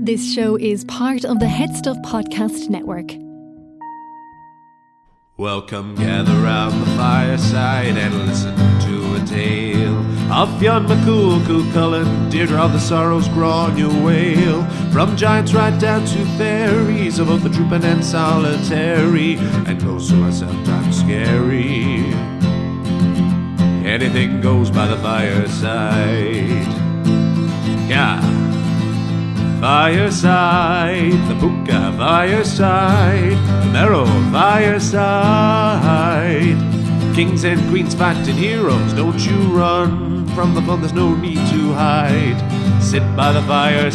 This show is part of the Head Stuff Podcast Network. Welcome, gather round the fireside and listen to a tale of Fionn McCool, Cuchulainn, Deirdre of the Sorrows, Gráinne Wail. From giants right down to fairies, of both the drooping and solitary, and those who are sometimes scary. Anything goes by the fireside. Yeah. Fireside, the Puka Fireside, the Marrow Fireside. Kings and queens fighting heroes, don't you run from the fun, there's no need to hide. Sit by the fireside.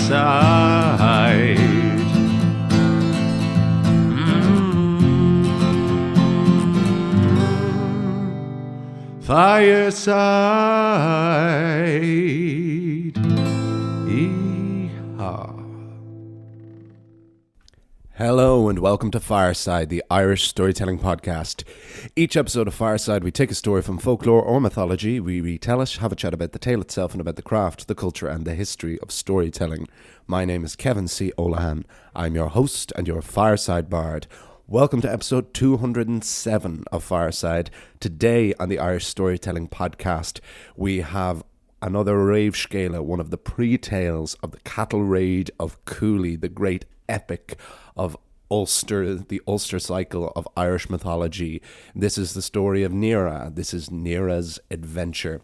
Fireside. Hello and welcome to Fireside, the Irish storytelling podcast. Each episode of Fireside, we take a story from folklore or mythology, we retell it, have a chat about the tale itself and about the craft, the culture and the history of storytelling. My name is Kevin C. O'Lahan. I'm your host and your Fireside Bard. Welcome to episode 207 of Fireside. Today on the Irish Storytelling Podcast, we have another rave scala, one of the pre-tales of the cattle raid of Cooley, the great epic of Ulster, the Ulster cycle of Irish mythology. This is the story of Nera. This is Nera's adventure.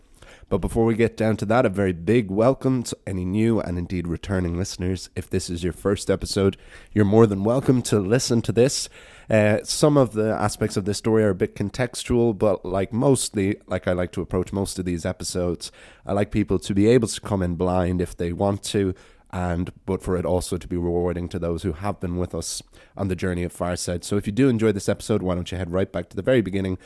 But before we get down to that, a very big welcome to any new and indeed returning listeners. If this is your first episode, you're more than welcome to listen to this. Some of the aspects of this story are a bit contextual, but like I like to approach most of these episodes, I like people to be able to come in blind if they want to, but for it also to be rewarding to those who have been with us on the journey of Fireside. So if you do enjoy this episode, why don't you head right back to the very beginning,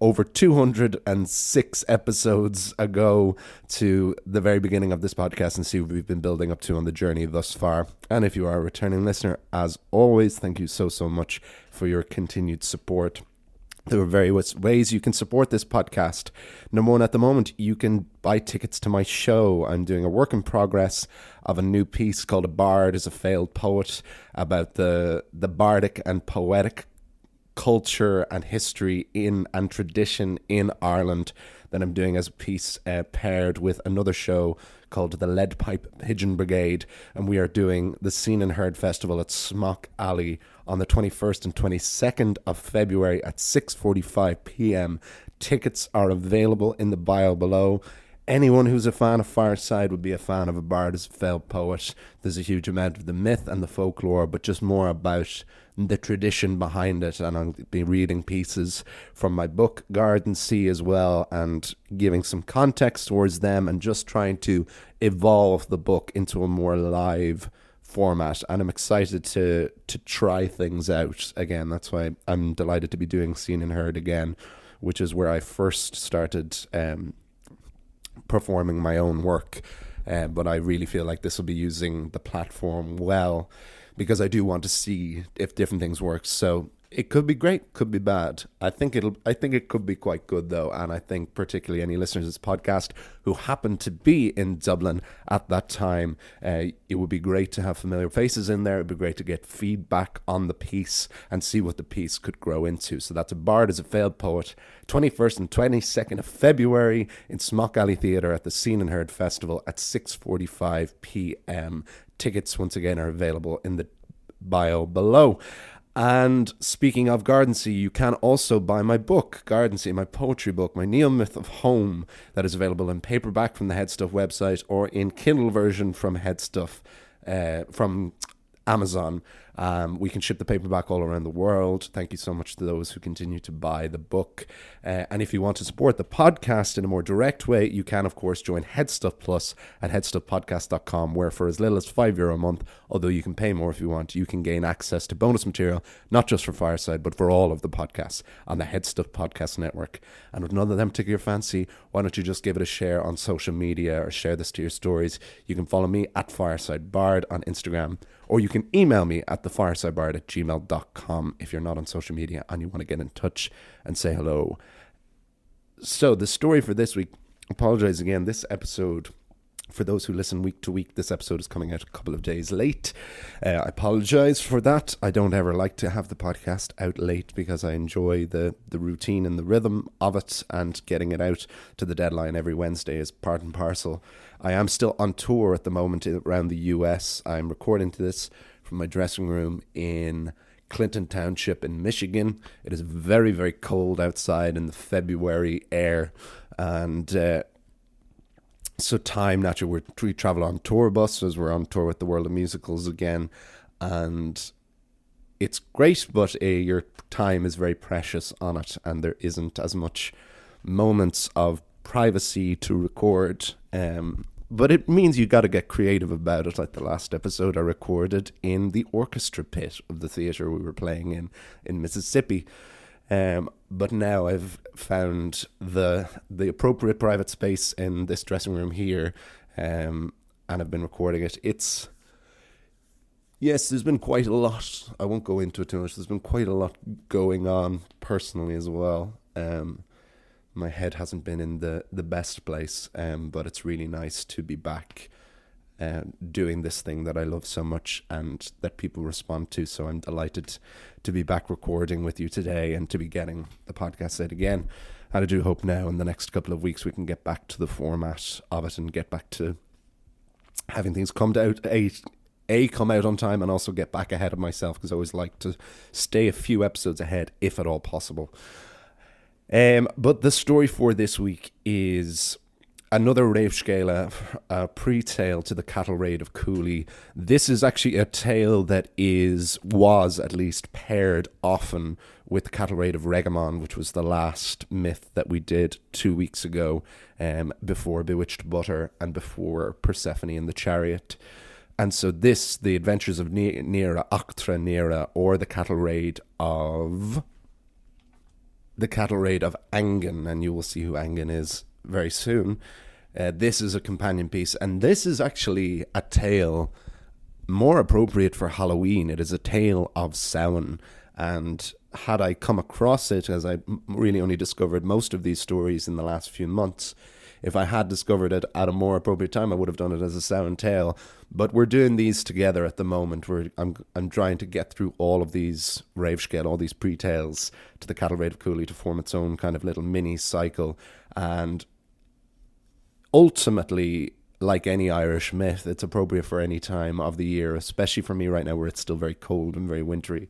over 206 episodes ago to the very beginning of this podcast, and see what we've been building up to on the journey thus far. And if you are a returning listener, as always, thank you so much for your continued support. There are various ways you can support this podcast. Number one, at the moment, you can buy tickets to my show. I'm doing a work in progress of a new piece called A Bard is a Failed Poet, about the bardic and poetic culture and history and tradition in Ireland that I'm doing as a piece paired with another show called the Lead Pipe Pigeon Brigade, and we are doing the Seen and Heard Festival at Smock Alley on the 21st and 22nd of February at 6:45 p.m. Tickets are available in the bio below. Anyone who's a fan of Fireside would be a fan of A Bard is a Failed Poet. There's a huge amount of the myth and the folklore, but just more about the tradition behind it. And I'll be reading pieces from my book, Garden Sea, as well, and giving some context towards them and just trying to evolve the book into a more live format. And I'm excited to try things out again. That's why I'm delighted to be doing Seen and Heard again, which is where I first started performing my own work, but I really feel like this will be using the platform well, because I do want to see if different things work. So it could be great, could be bad. I think it could be quite good though, and I think particularly any listeners to this podcast who happen to be in Dublin at that time, it would be great to have familiar faces in there. It'd be great to get feedback on the piece and see what the piece could grow into. So that's A Bard is a Failed Poet, 21st and 22nd of February in Smock Alley Theatre at the Seen and Heard Festival at 6:45 p.m. Tickets, once again, are available in the bio below. And speaking of Garden Sea, you can also buy my book, Garden Sea, my poetry book, my neo-myth of home, that is available in paperback from the Headstuff website or in Kindle version from Headstuff, from Amazon. We can ship the paperback all around the world. Thank you so much to those who continue to buy the book. And if you want to support the podcast in a more direct way, you can, of course, join Headstuff Plus at headstuffpodcast.com, where for as little as €5 a month, although you can pay more if you want, you can gain access to bonus material, not just for Fireside, but for all of the podcasts on the Headstuff Podcast Network. And with none of them tickle your fancy, why don't you just give it a share on social media or share this to your stories? You can follow me at Fireside Bard on Instagram, or you can email me at thefiresidebard@gmail.com if you're not on social media and you want to get in touch and say hello. So the story for this week, apologize again, this episode For those who listen week to week, this episode is coming out a couple of days late. I apologise for that. I don't ever like to have the podcast out late because I enjoy the routine and the rhythm of it, and getting it out to the deadline every Wednesday is part and parcel. I am still on tour at the moment around the US. I'm recording this from my dressing room in Clinton Township in Michigan. It is very, very cold outside in the February air, and so time, naturally, we travel on tour bus as we're on tour with the World of Musicals again, and it's great, but your time is very precious on it, and there isn't as much moments of privacy to record, but it means you got to get creative about it. Like the last episode I recorded in the orchestra pit of the theatre we were playing in Mississippi. But now I've found the appropriate private space in this dressing room here, and I've been recording it. Yes, there's been quite a lot. I won't go into it too much. There's been quite a lot going on personally as well. My head hasn't been in the best place, but it's really nice to be back doing this thing that I love so much and that people respond to. So I'm delighted to be back recording with you today and to be getting the podcast out again. And I do hope now in the next couple of weeks we can get back to the format of it and get back to having things come out on time, and also get back ahead of myself, because I always like to stay a few episodes ahead if at all possible. But the story for this week is another Ravescala, a pre-tale to the cattle raid of Cooley. This is actually a tale that was at least paired often with the cattle raid of Regamon, which was the last myth that we did 2 weeks ago, before Bewitched Butter and before Persephone in the Chariot. And so this, the adventures of Nera, Actra Nera, or the cattle raid of Angan, and you will see who Angan is very soon. This is a companion piece, and this is actually a tale more appropriate for Halloween. It is a tale of Samhain, and had I come across it, as I really only discovered most of these stories in the last few months, if I had discovered it at a more appropriate time, I would have done it as a Samhain tale. But we're doing these together at the moment. I'm trying to get through all of these Ravescale, all these pre-tales to the cattle raid of Cooley to form its own kind of little mini cycle. And ultimately, like any Irish myth, it's appropriate for any time of the year, especially for me right now where it's still very cold and very wintry.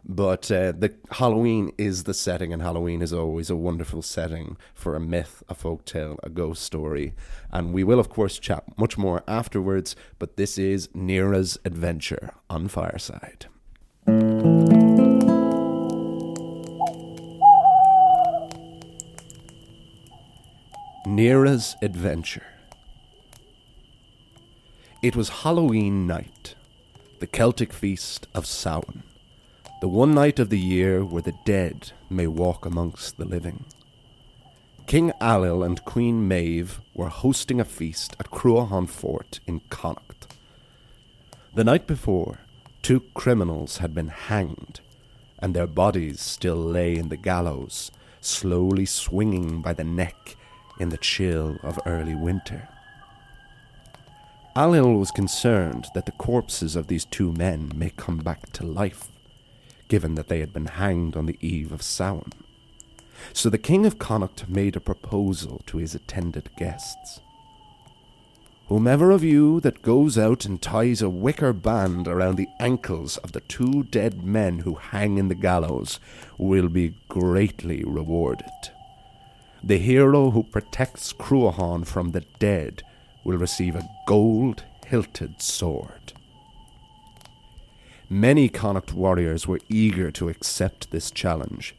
But the Halloween is the setting, and Halloween is always a wonderful setting for a myth, a folktale, a ghost story. And we will, of course, chat much more afterwards, but this is Nera's adventure on Fireside. Nera's adventure. It was Halloween night, the Celtic feast of Samhain. The one night of the year where the dead may walk amongst the living. King Ailill and Queen Maeve were hosting a feast at Cruachan Fort in Connaught. The night before, 2 criminals had been hanged, and their bodies still lay in the gallows, slowly swinging by the neck in the chill of early winter. Ailill was concerned that the corpses of these 2 men may come back to life, given that they had been hanged on the eve of Samhain. So the King of Connaught made a proposal to his attendant guests. Whomever of you that goes out and ties a wicker band around the ankles of the 2 dead men who hang in the gallows will be greatly rewarded. The hero who protects Cruachan from the dead will receive a gold-hilted sword. Many Connaught warriors were eager to accept this challenge,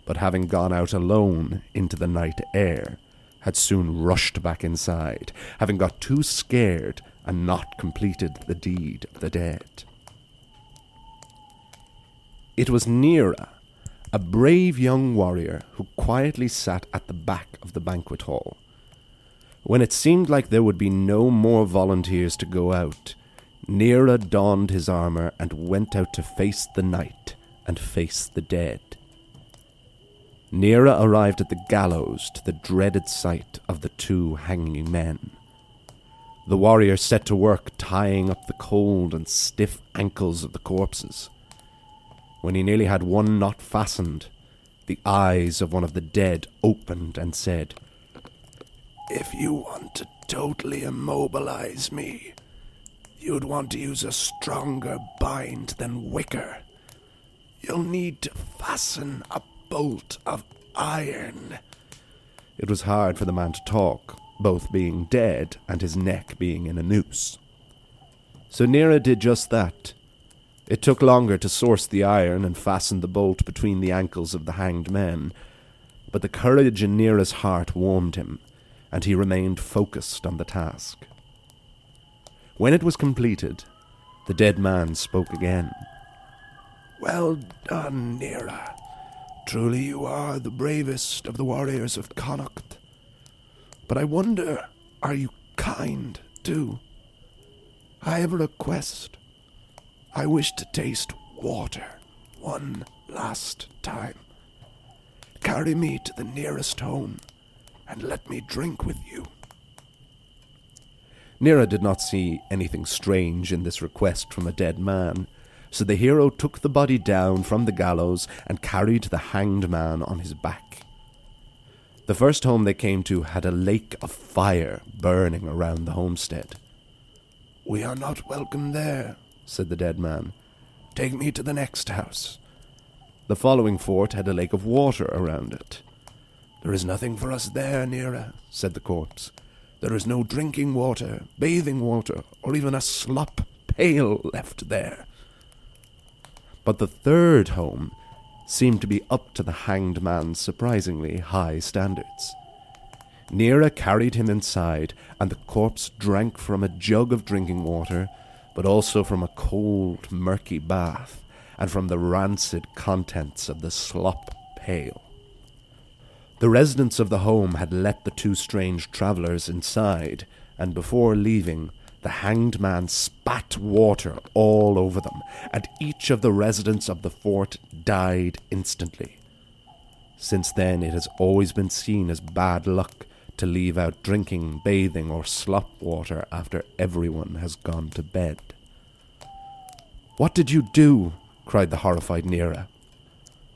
but having gone out alone into the night air, had soon rushed back inside, having got too scared and not completed the deed of the dead. It was Nera, a brave young warrior who quietly sat at the back of the banquet hall. When it seemed like there would be no more volunteers to go out, Nera donned his armour and went out to face the night and face the dead. Nera arrived at the gallows to the dreaded sight of the 2 hanging men. The warrior set to work tying up the cold and stiff ankles of the corpses. When he nearly had one knot fastened, the eyes of one of the dead opened and said, "If you want to totally immobilize me, you'd want to use a stronger bind than wicker. You'll need to fasten a bolt of iron." It was hard for the man to talk, both being dead and his neck being in a noose. So Nera did just that. It took longer to source the iron and fasten the bolt between the ankles of the hanged men, but the courage in Nera's heart warmed him, and he remained focused on the task. When it was completed, the dead man spoke again. "Well done, Nera. Truly you are the bravest of the warriors of Connaught. But I wonder, are you kind, too? I have a request. I wish to taste water one last time. Carry me to the nearest home and let me drink with you." Nera did not see anything strange in this request from a dead man, so the hero took the body down from the gallows and carried the hanged man on his back. The first home they came to had a lake of fire burning around the homestead. "We are not welcome there," said the dead man. "Take me to the next house." The following fort had a lake of water around it. "There is nothing for us there, Nera," said the corpse. "There is no drinking water, bathing water, or even a slop pail left there." But the third home seemed to be up to the hanged man's surprisingly high standards. Nera carried him inside, and the corpse drank from a jug of drinking water, but also from a cold, murky bath, and from the rancid contents of the slop pail. The residents of the home had let the two strange travellers inside, and before leaving, the hanged man spat water all over them, and each of the residents of the fort died instantly. Since then, it has always been seen as bad luck to leave out drinking, bathing, or slop water after everyone has gone to bed. "What did you do?" cried the horrified Nera.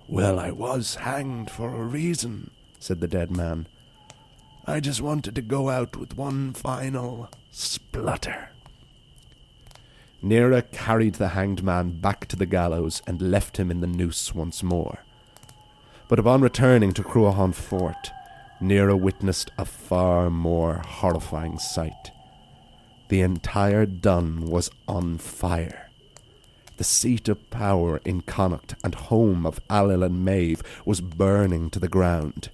"Well, I was hanged for a reason," said the dead man. "I just wanted to go out with one final splutter." Nera carried the hanged man back to the gallows and left him in the noose once more. But upon returning to Cruachan Fort, Nera witnessed a far more horrifying sight. The entire dun was on fire. The seat of power in Connaught and home of Ailill and Maeve was burning to the ground.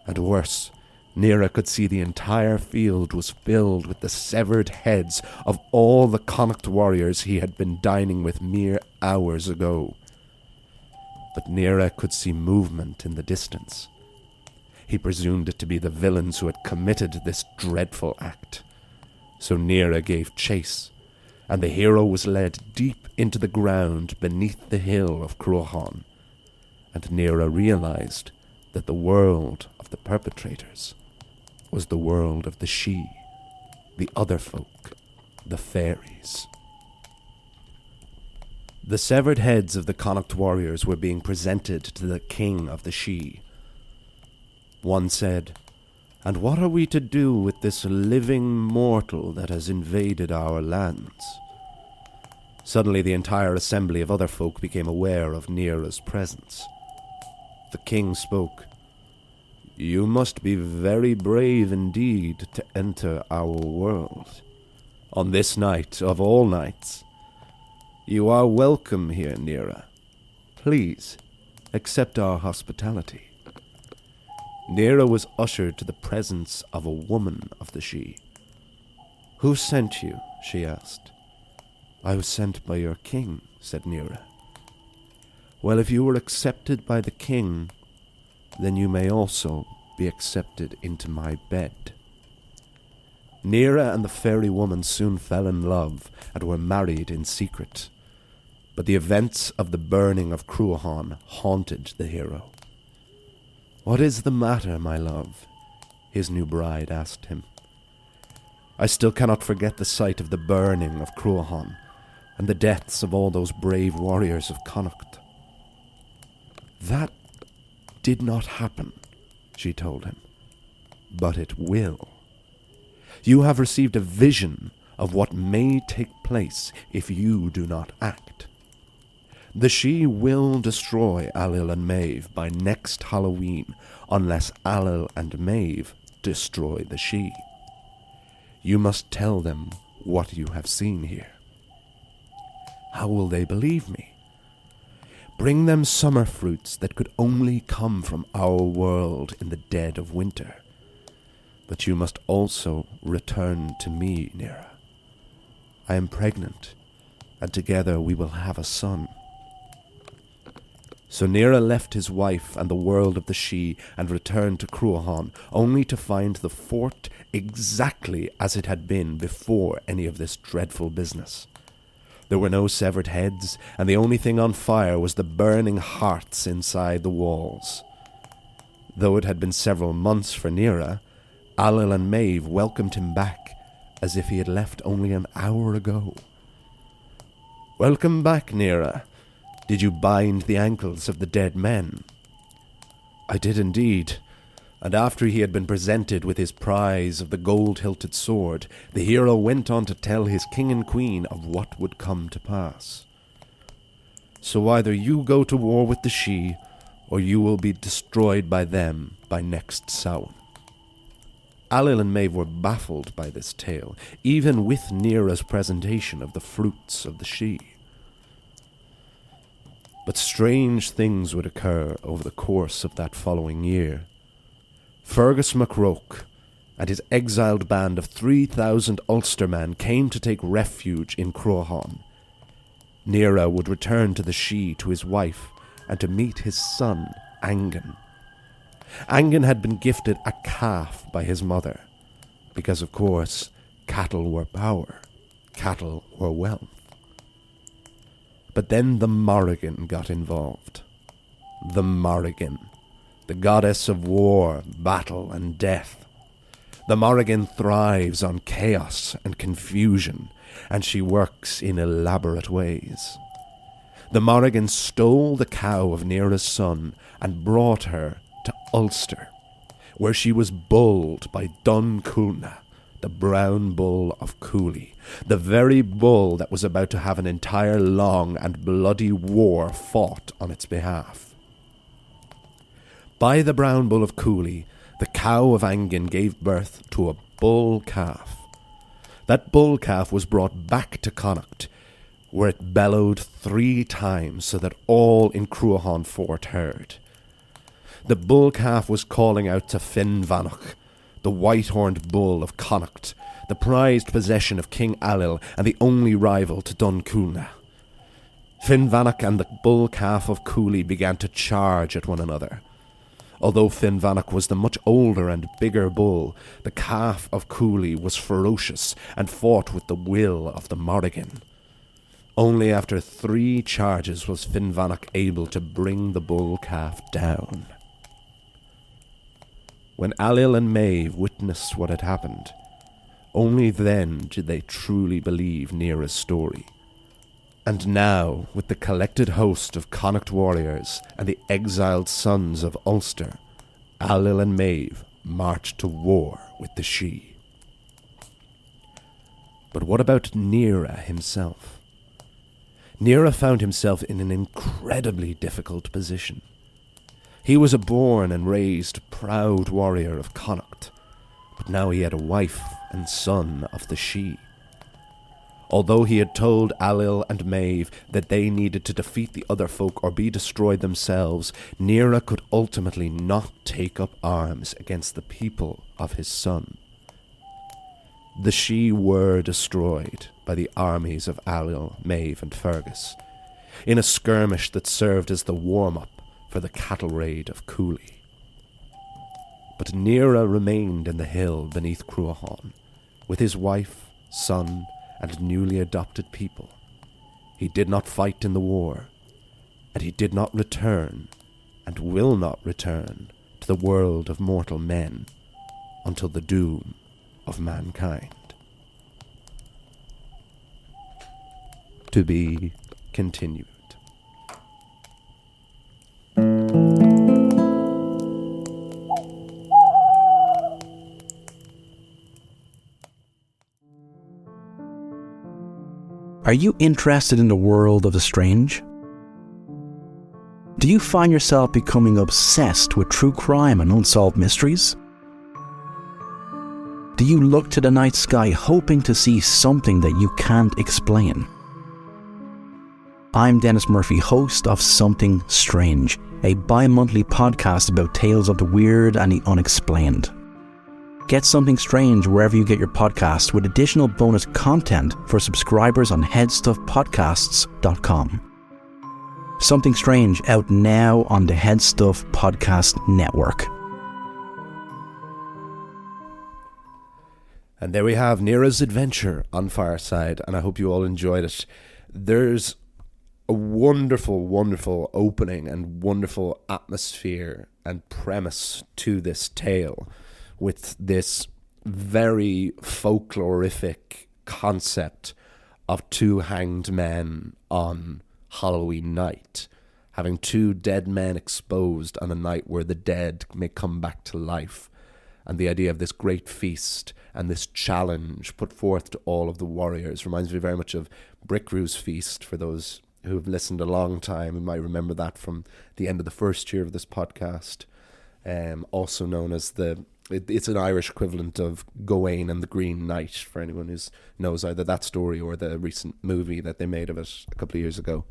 And worse, Nera could see the entire field was filled with the severed heads of all the Connaught warriors he had been dining with mere hours ago. But Nera could see movement in the distance. He presumed it to be the villains who had committed this dreadful act. So Nera gave chase, and the hero was led deep into the ground beneath the hill of Cruachan. And Nera realized that the world of the perpetrators was the world of the Sidhe, the otherfolk, the fairies. The severed heads of the Connaught warriors were being presented to the king of the Sidhe. One said, "And what are we to do with this living mortal that has invaded our lands?" Suddenly the entire assembly of other folk became aware of Nera's presence. The king spoke. "You must be very brave indeed to enter our world. On this night of all nights, you are welcome here, Nera. Please, accept our hospitality." Nera was ushered to the presence of a woman of the Sidhe. "Who sent you?" she asked. "I was sent by your king," said Nera. "Well, if you were accepted by the king, then you may also be accepted into my bed." Nera and the fairy woman soon fell in love and were married in secret. But the events of the burning of Cruachan haunted the hero. "What is the matter, my love?" his new bride asked him. I still cannot forget the sight of the burning of Cruachan and the deaths of all those brave warriors of Connaught. That did not happen, she told him, but it will. You have received a vision of what may take place if you do not act. The Sidhe will destroy Ailill and Maeve by next Halloween unless Ailill and Maeve destroy the Sidhe. You must tell them what you have seen here. How will they believe me? Bring them summer fruits that could only come from our world in the dead of winter. But you must also return to me, Nera. I am pregnant, and together we will have a son. So Nera left his wife and the world of the Sidhe and returned to Cruachan, only to find the fort exactly as it had been before any of this dreadful business. There were no severed heads, and the only thing on fire was the burning hearts inside the walls. Though it had been several months for Nera, Ailill and Maeve welcomed him back as if he had left only an hour ago. "Welcome back, Nera. Did you bind the ankles of the dead men?" "I did indeed." And after he had been presented with his prize of the gold-hilted sword, the hero went on to tell his king and queen of what would come to pass. "So either you go to war with the Sidhe, or you will be destroyed by them by next Samhain." Ailill and Maeve were baffled by this tale, even with Nera's presentation of the fruits of the Sidhe. But strange things would occur over the course of that following year. Fergus MacRoke and his exiled band of 3,000 Ulstermen came to take refuge in Cruachan. Nera would return to the Sidhe to his wife and to meet his son, Angan. Angan had been gifted a calf by his mother, because of course, cattle were power, cattle were wealth. But then the Morrigan got involved. The Morrigan, the goddess of war, battle, and death. The Morrigan thrives on chaos and confusion, and she works in elaborate ways. The Morrigan stole the cow of Nera's son and brought her to Ulster, where she was bulled by Dun Culna, the brown bull of Cooley, the very bull that was about to have an entire long and bloody war fought on its behalf. By the brown bull of Cooley, the cow of Angan gave birth to a bull calf. That bull calf was brought back to Connaught, where it bellowed 3 times so that all in Cruachan fort heard. The bull calf was calling out to Finnvanach, the white-horned bull of Connaught, the prized possession of King Ailill and the only rival to Dun Culna. Finnvanach and the bull calf of Cooley began to charge at one another. Although Finnvanach was the much older and bigger bull, the calf of Cooley was ferocious and fought with the will of the Morrigan. Only after 3 charges was Finnvanach able to bring the bull calf down. When Ailill and Maeve witnessed what had happened, only then did they truly believe Nera's story. And now, with the collected host of Connaught warriors and the exiled sons of Ulster, Ailill and Maeve marched to war with the Sidhe. But what about Nera himself? Nera found himself in an incredibly difficult position. He was a born and raised proud warrior of Connaught, but now he had a wife and son of the Sidhe. Although he had told Ailill and Maeve that they needed to defeat the other folk or be destroyed themselves, Nera could ultimately not take up arms against the people of his son. The Sidhe were destroyed by the armies of Ailill, Maeve and Fergus, in a skirmish that served as the warm-up for the cattle raid of Cooley. But Nera remained in the hill beneath Cruachan, with his wife, son, and newly adopted people. He did not fight in the war, and he did not return, and will not return, to the world of mortal men until the doom of mankind. To be continued. Are you interested in the world of the strange? Do you find yourself becoming obsessed with true crime and unsolved mysteries? Do you look to the night sky hoping to see something that you can't explain? I'm Dennis Murphy, host of Something Strange, a bi-monthly podcast about tales of the weird and the unexplained. Get Something Strange wherever you get your podcasts, with additional bonus content for subscribers on headstuffpodcasts.com. Something Strange out now on the Headstuff Podcast Network. And there we have Nera's adventure on Fireside, and I hope you all enjoyed it. There's a wonderful, wonderful opening and wonderful atmosphere and premise to this tale, with this very folklorific concept of two hanged men on Halloween night, having two dead men exposed on a night where the dead may come back to life, and the idea of this great feast and this challenge put forth to all of the warriors reminds me very much of Brickrew's Feast. For those who have listened a long time, you might remember that from the end of the first year of this podcast, also known as it's an Irish equivalent of Gawain and the Green Knight, for anyone who knows either that story or the recent movie that they made of it a couple of years ago.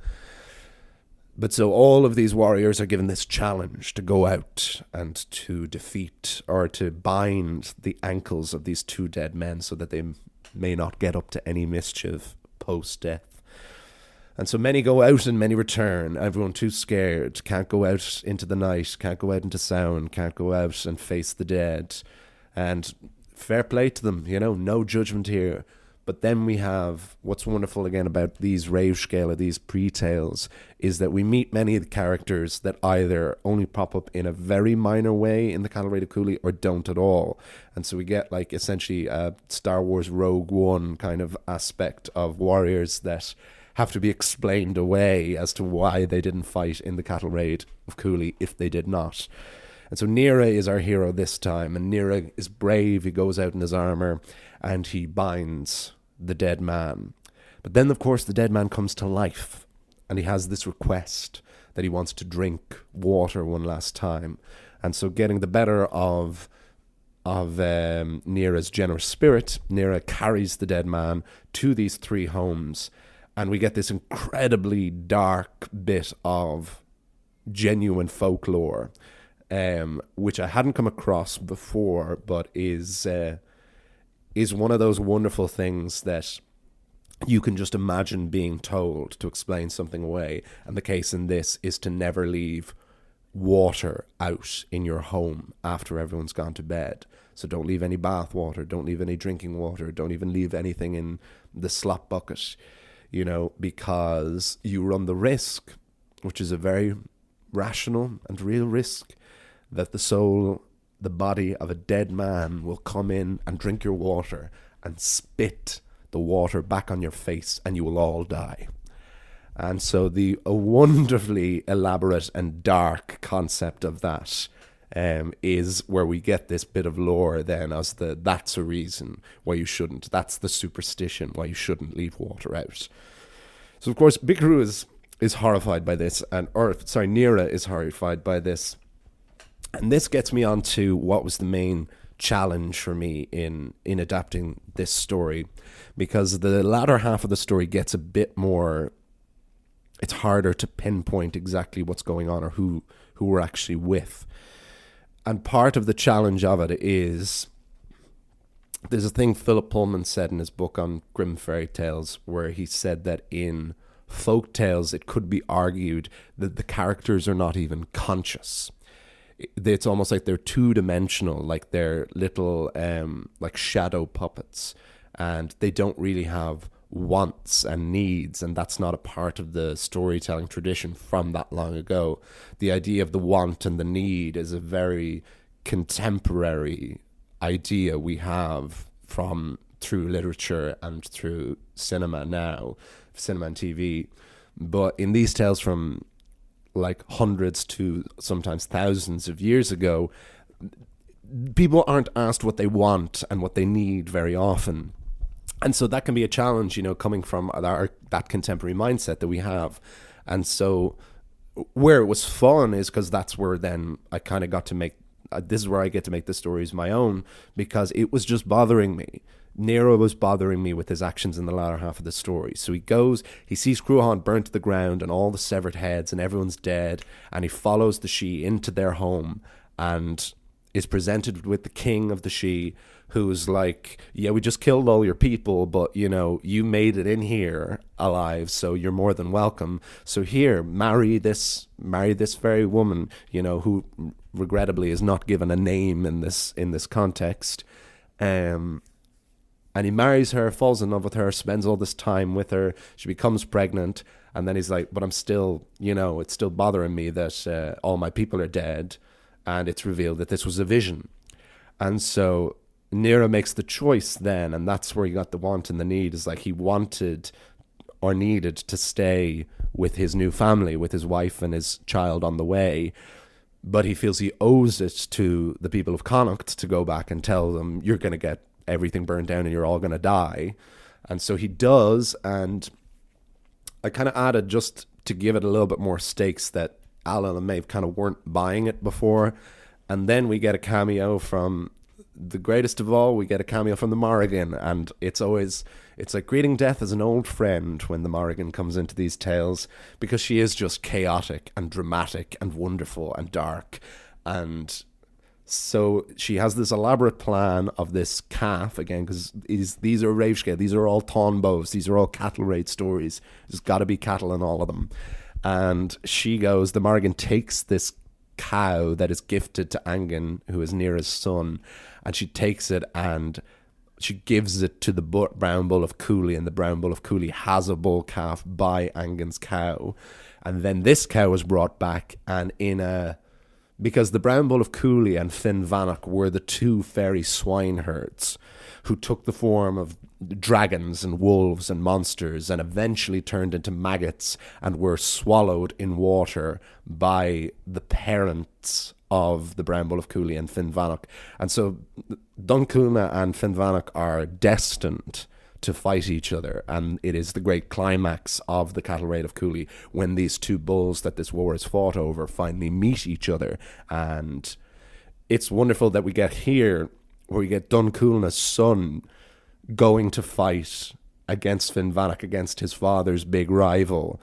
But so all of these warriors are given this challenge to go out and to defeat or to bind the ankles of these two dead men so that they may not get up to any mischief post-death. And so many go out and many return. Everyone too scared, can't go out into the night, can't go out into sound, can't go out and face the dead. And fair play to them, no judgment here. But then we have, what's wonderful again about these Reivscale, these pre-tales, is that we meet many of the characters that either only pop up in a very minor way in the Cattle of Cooley or don't at all. And so we get essentially a Star Wars Rogue One kind of aspect of warriors that have to be explained away as to why they didn't fight in the cattle raid of Cooley if they did not. And so Nera is our hero this time, and Nera is brave. He goes out in his armour and he binds the dead man. But then, of course, the dead man comes to life, and he has this request that he wants to drink water one last time. And so, getting the better of Nera's generous spirit, Nera carries the dead man to these three homes. And we get this incredibly dark bit of genuine folklore, which I hadn't come across before, but is one of those wonderful things that you can just imagine being told to explain something away. And the case in this is to never leave water out in your home after everyone's gone to bed. So don't leave any bath water, don't leave any drinking water, don't even leave anything in the slop bucket. Because you run the risk, which is a very rational and real risk, that the body of a dead man will come in and drink your water and spit the water back on your face and you will all die. And so a wonderfully elaborate and dark concept of that is where we get this bit of lore then as that's a reason why you shouldn't. That's the superstition why you shouldn't leave water out. So of course Bickeroo is horrified by this, Nera is horrified by this. And this gets me on to what was the main challenge for me in adapting this story, because the latter half of the story gets a bit more, it's harder to pinpoint exactly what's going on or who we're actually with. And part of the challenge of it is, there's a thing Philip Pullman said in his book on grim fairy tales, where he said that in folk tales it could be argued that the characters are not even conscious. It's almost like they're two-dimensional, like they're little like shadow puppets, and they don't really have wants and needs, and that's not a part of the storytelling tradition from that long ago. The idea of the want and the need is a very contemporary idea we have from through literature and through cinema and TV. But in these tales from like hundreds to sometimes thousands of years ago, people aren't asked what they want and what they need very often. And so that can be a challenge, coming from that contemporary mindset that we have. And so where it was fun is because that's where then I kind of got to make, this is where I get to make the stories my own, because it was just bothering me. Nera was bothering me with his actions in the latter half of the story. So he sees Cruachan burnt to the ground and all the severed heads and everyone's dead, and he follows the Sidhe into their home and is presented with the king of the Sidhe, who's like, yeah, we just killed all your people, but you made it in here alive, so you're more than welcome. So here, marry this very woman, who regrettably is not given a name in this context. And he marries her, falls in love with her, spends all this time with her. She becomes pregnant, and then he's like, but I'm still, it's still bothering me that all my people are dead. And it's revealed that this was a vision. And so Nera makes the choice then, and that's where he got the want and the need, is like he wanted or needed to stay with his new family, with his wife and his child on the way. But he feels he owes it to the people of Connaught to go back and tell them, you're going to get everything burned down and you're all going to die. And so he does, and I kind of added, just to give it a little bit more stakes, that Ailill and Maeve kind of weren't buying it before. And then we get a cameo from the greatest of all, we get a cameo from the Morrigan, and it's like greeting death as an old friend when the Morrigan comes into these tales, because she is just chaotic and dramatic and wonderful and dark. And so she has this elaborate plan of this calf, again, because these are Ravescale, these are all Tain Bós, these are all cattle raid stories. There's got to be cattle in all of them. And the Morrigan takes this cow that is gifted to Angan, who is Nera's son, and she takes it and she gives it to the brown bull of Cooley, and the brown bull of Cooley has a bull calf by Angan's cow. And then this cow was brought back, and because the brown bull of Cooley and Finn Vannock were the two fairy swineherds who took the form of dragons and wolves and monsters and eventually turned into maggots and were swallowed in water by the parents of the brown bull of Cooley and Finn Vannock. And so Dunculna and Finn Vannock are destined to fight each other, and it is the great climax of the cattle raid of Cooley when these two bulls that this war is fought over finally meet each other. And it's wonderful that we get here where we get Dunculna's son going to fight against Finn Vannock, against his father's big rival,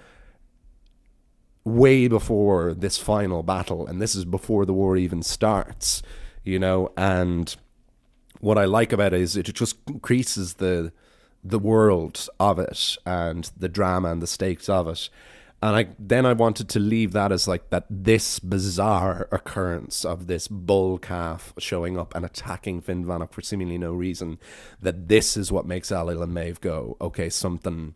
way before this final battle, and this is before the war even starts, and what I like about it is it just increases the world of it and the drama and the stakes of it. And I wanted to leave that as like that, this bizarre occurrence of this bull calf showing up and attacking Finn Vannock for seemingly no reason, that this is what makes Ailill and Maeve go, okay, something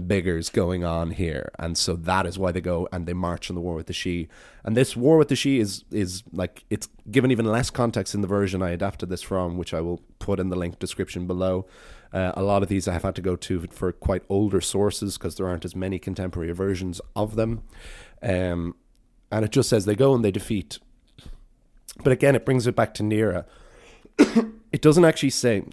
bigger's going on here. And so that is why they go and they march on the war with the Sidhe. And this war with the Sidhe is like, it's given even less context in the version I adapted this from, which I will put in the link description below. A lot of these I have had to go to for quite older sources because there aren't as many contemporary versions of them. And it just says they go and they defeat. But again, it brings it back to Nera. It doesn't actually say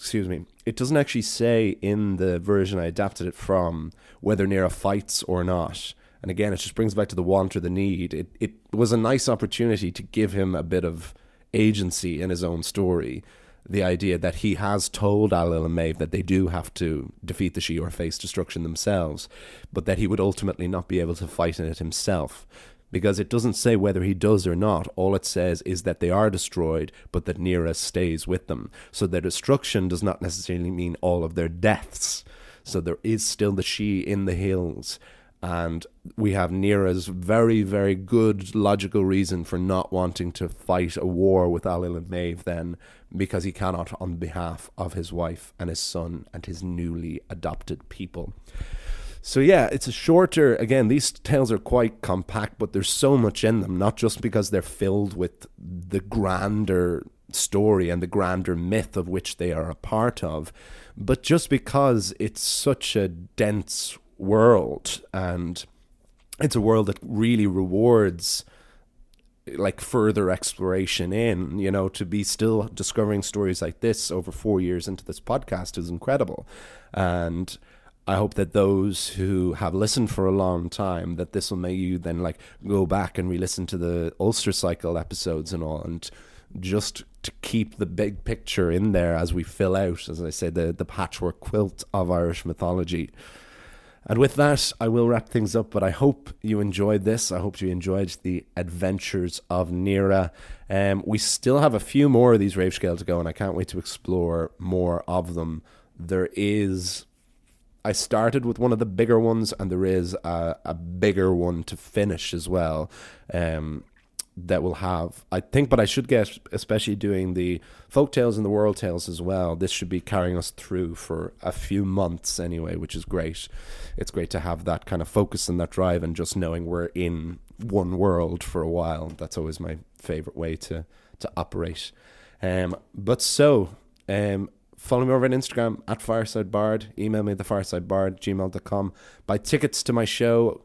in the version I adapted it from whether Nera fights or not. And again, it just brings back to the want or the need. It was a nice opportunity to give him a bit of agency in his own story. The idea that he has told Ailill and Maeve that they do have to defeat the Sidhe or face destruction themselves, but that he would ultimately not be able to fight in it himself. Because it doesn't say whether he does or not. All it says is that they are destroyed, but that Nera stays with them. So their destruction does not necessarily mean all of their deaths. So there is still the Sidhe in the hills. And we have Nera's very, very good logical reason for not wanting to fight a war with Ailill and Maeve then, because he cannot on behalf of his wife and his son and his newly adopted people. So yeah, it's a shorter, again, these tales are quite compact, but there's so much in them, not just because they're filled with the grander story and the grander myth of which they are a part of, but just because it's such a dense world, and it's a world that really rewards like further exploration in, you know, to be still discovering stories like this over 4 years into this podcast is incredible. And I hope that those who have listened for a long time, that this will make you then like go back and re-listen to the Ulster cycle episodes and all, and just to keep the big picture in there as we fill out, as I say, the patchwork quilt of Irish mythology. And with that, I will wrap things up, but I hope you enjoyed this. I hope you enjoyed the adventures of Nera. We still have a few more of these Rave Scale to go, and I can't wait to explore more of them. I started with one of the bigger ones, and there is a bigger one to finish as well. That will have, I think, but I should get, especially doing the folk tales and the world tales as well. This should be carrying us through for a few months anyway, which is great. It's great to have that kind of focus and that drive, and just knowing we're in one world for a while. That's always my favorite way to operate. Follow me over on Instagram at FiresideBard. Email me thefiresidebard@gmail.com. Buy tickets to my show.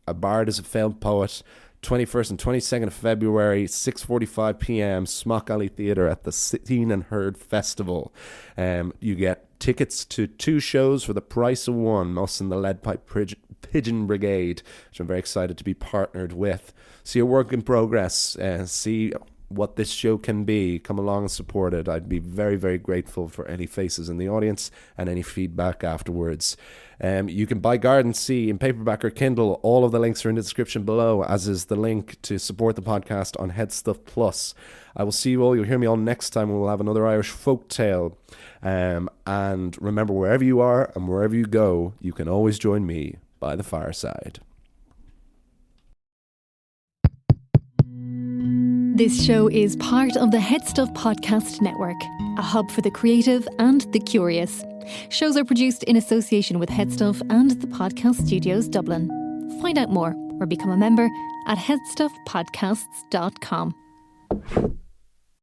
A Bard is a Failed Poet. 21st and 22nd of February, 6:45 p.m, Smock Alley Theatre at the Seen and Heard Festival. You get tickets to 2 shows for the price of 1, us in the Lead Pipe Pigeon Brigade, which I'm very excited to be partnered with. See a work in progress, see what this show can be. Come along and support it. I'd be very, very grateful for any faces in the audience and any feedback afterwards. You can buy Garden Sea in paperback or Kindle. All of the links are in the description below, as is the link to support the podcast on Headstuff Plus. I will see you all. You'll hear me all next time when we'll have another Irish folk tale. And remember, wherever you are and wherever you go, you can always join me by the fireside. This show is part of the Headstuff Podcast Network, a hub for the creative and the curious. Shows are produced in association with Headstuff and the Podcast Studios Dublin. Find out more or become a member at headstuffpodcasts.com.